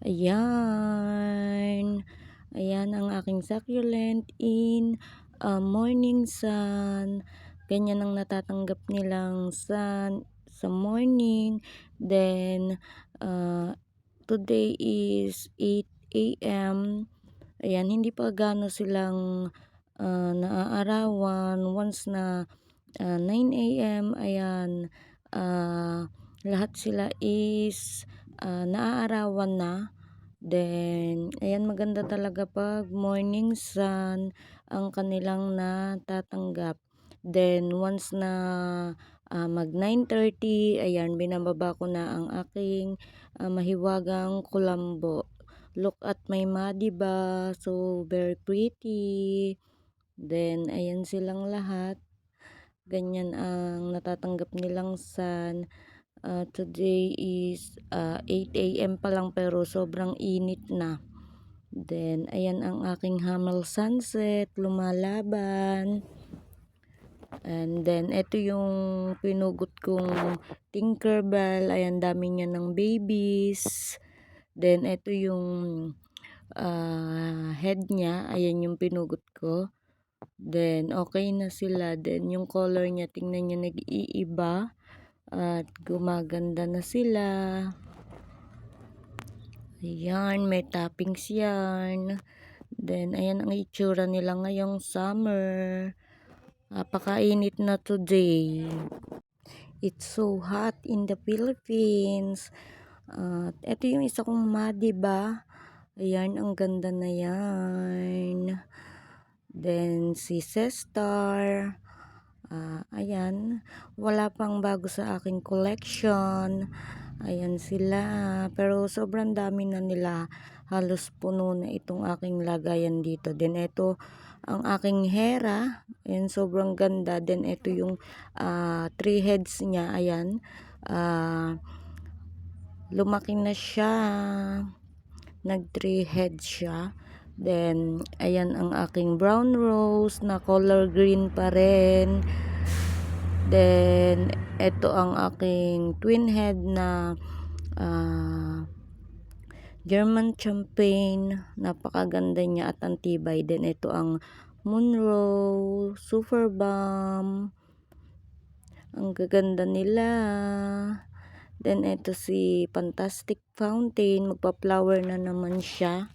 Ayan. Ayan ang aking succulent in morning sun. Ganyan ang natatanggap nilang sun sa morning. Then, today is 8 a.m. Ayan, hindi pa gaano silang naaarawan. Once na 9 a.m. Ayan, lahat sila is naaarawan na. Then, ayan maganda talaga pag morning sun ang kanilang natatanggap. Then, once na mag 9:30, ayan, binababa ko na ang aking mahiwagang kulambo. Look at my madiba, so very pretty. Then, ayan silang lahat. Ganyan ang natatanggap nilang sun. Today is 8 a.m. pa lang pero sobrang init na. Then, ayan ang aking Hamel sunset, lumalaban. And then, ito yung pinugot kong Tinkerbell. Ayan, dami niya ng babies. Then, ito yung head niya. Ayan yung pinugot ko. Then, okay na sila. Then, yung color niya, tingnan niya nag-iiba. At gumaganda na sila. Ayan, may toppings yan. Then, ayan ang itsura nila ngayong summer. Napakainit na today. It's so hot in the Philippines. At ito yung isa kong madiba. Ayan, ang ganda na yan. Then, si Sestar. Ayan, wala pang bago sa aking collection. Ayan sila. Pero sobrang dami na nila. Halos puno na itong aking lagayan dito. Then ito ang aking Hera. Ayan, sobrang ganda. Then ito yung 3 heads niya. Ayan. Lumaki na siya. Nag 3 heads siya. Then, ayan ang aking brown rose na color green pa rin. Then, ito ang aking twin head na German champagne. Napakaganda niya at antibay. Then, ito ang Monroe, Super Bomb. Ang gaganda nila. Then, ito si Fantastic Fountain. Magpa-flower na naman siya.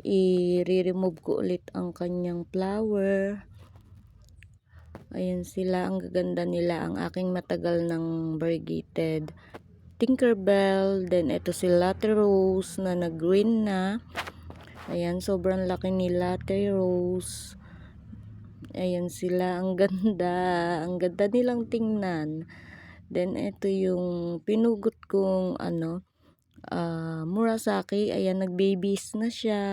I-remove ko ulit ang kanyang flower. Ayan sila, ang gaganda nila. Ang aking matagal ng variegated Tinkerbell. Then, ito si Latte Rose na nag-green na. Ayan, sobrang laki ni Latte Rose. Ayan sila, ang ganda. Ang ganda nilang tingnan. Then, ito yung pinugot kong Murasaki. Ayan, nag-babies na siya.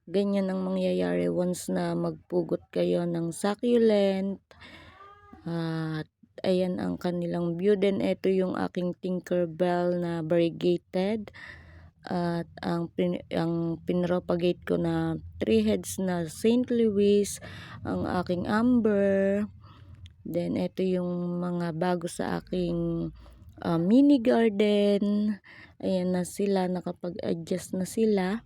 Ganyan ang mangyayari once na magpugot kayo ng succulent. At ayan ang kanilang view. Then ito yung aking Tinkerbell na variegated. At ang pinropagate ko na 3 heads na St. Louis. Ang aking Amber. Then ito yung mga bago sa aking mini garden. Ayan na sila. Nakapag-adjust na sila.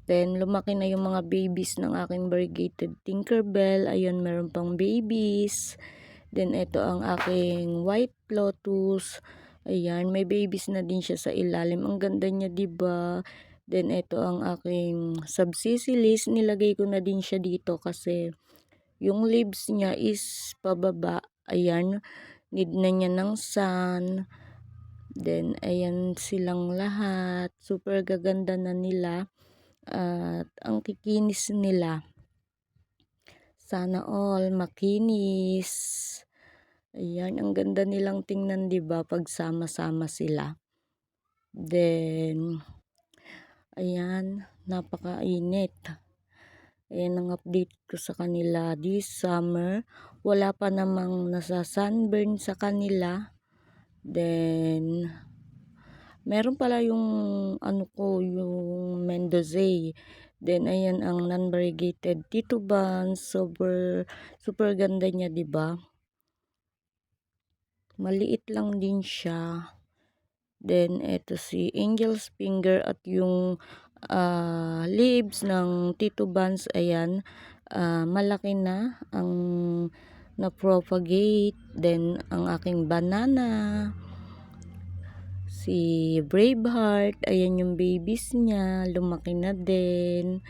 Then, lumaki na yung mga babies ng aking variegated Tinkerbell. Ayun, meron pang babies. Then, ito ang aking white lotus. Ayan, may babies na din siya sa ilalim. Ang ganda niya, diba? Then, ito ang aking subsicilis. Nilagay ko na din siya dito kasi yung leaves niya is pababa. Ayan, need na niya ng sun. Then, ayan silang lahat. Super gaganda na nila. At ang kikinis nila. Sana all makinis. Ayan, ang ganda nilang tingnan, 'di ba, pag sama-sama sila. Then, ayan, napakainit. Ayan ang update ko sa kanila this summer. Wala pa namang nasa-sunburn sa kanila. Then, meron pala yung yung Mendoza. Then ayan ang non-variegated Tituban. Super ganda niya, 'di ba? Maliit lang din siya. Then eto si Angel's Finger at yung leaves ng Tito Buns, ayan, malaki na ang na-propagate. Then ang aking banana, si Braveheart, ayan yung babies niya, lumaki na din.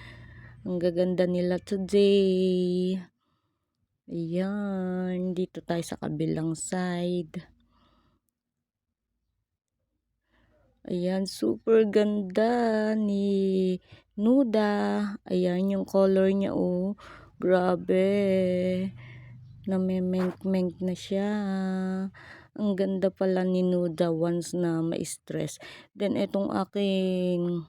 Ang gaganda nila today. Ayan, dito tayo sa kabilang side. Ayan, super ganda ni Nuda. Ayan, yung color niya, oh. Grabe. Namemeng-meng na siya. Ang ganda pala ni Nuda once na ma-stress. Then, itong aking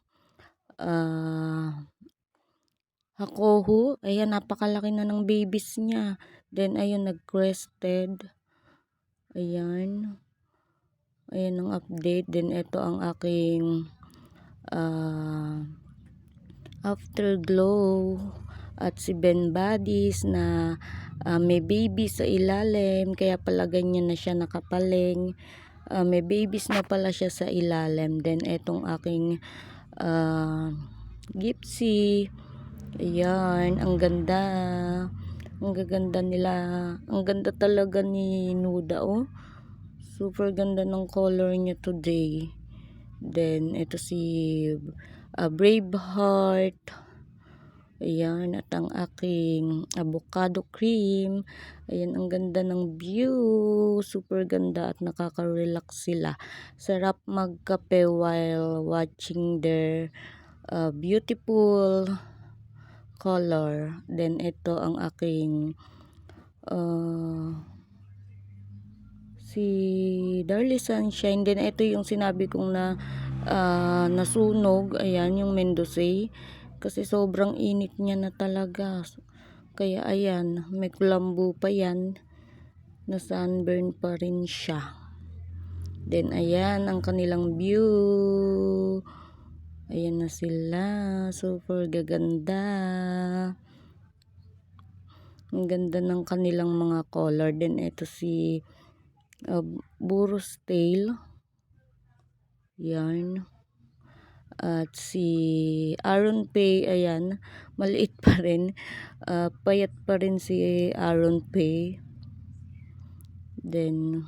Hakohu. Ayan, napakalaki na ng babies niya. Then, ayun, nag-crested. Ayan. Ayan ang update. Then, ito ang aking Afterglow. At si Ben Buddies na may baby sa ilalim. Kaya pala ganyan na siya nakapaling. May babies na pala siya sa ilalim. Then, etong aking Gypsy. Ayan, ang ganda. Ang gaganda nila. Ang ganda talaga ni Nuda, oh. Super ganda ng color niya today. Then, ito si Braveheart. Ayan, at ang aking avocado cream. Ayan, ang ganda ng view. Super ganda at nakaka-relax sila. Sarap magkape while watching their beautiful color. Then, ito ang aking si Darly Sunshine. Then, ito yung sinabi kong na nasunog. Ayan, yung Mendoza. Kasi sobrang init niya na talaga. Kaya, ayan, may kulambo pa yan. Na sunburn pa rin siya. Then, ayan, ang kanilang view. Ayan na sila. Super gaganda. Ang ganda ng kanilang mga color. Then, ito si Burro's Tail. Yan. At si Aaron Pay, ayan, maliit pa rin. Payat pa rin si Aaron Pay. Then,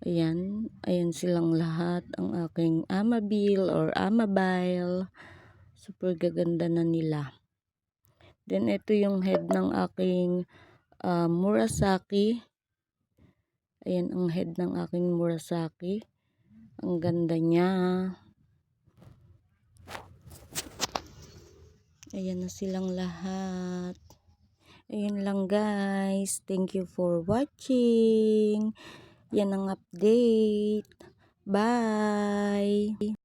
ayan. Ayan silang lahat. Ang aking Amabil or Amabile. Super gaganda na nila. Then, ito yung head ng aking Murasaki. Ayan ang head ng aking Murasaki. Ang ganda niya. Ayan na silang lahat. Ayun lang guys. Thank you for watching. Yan ang update. Bye!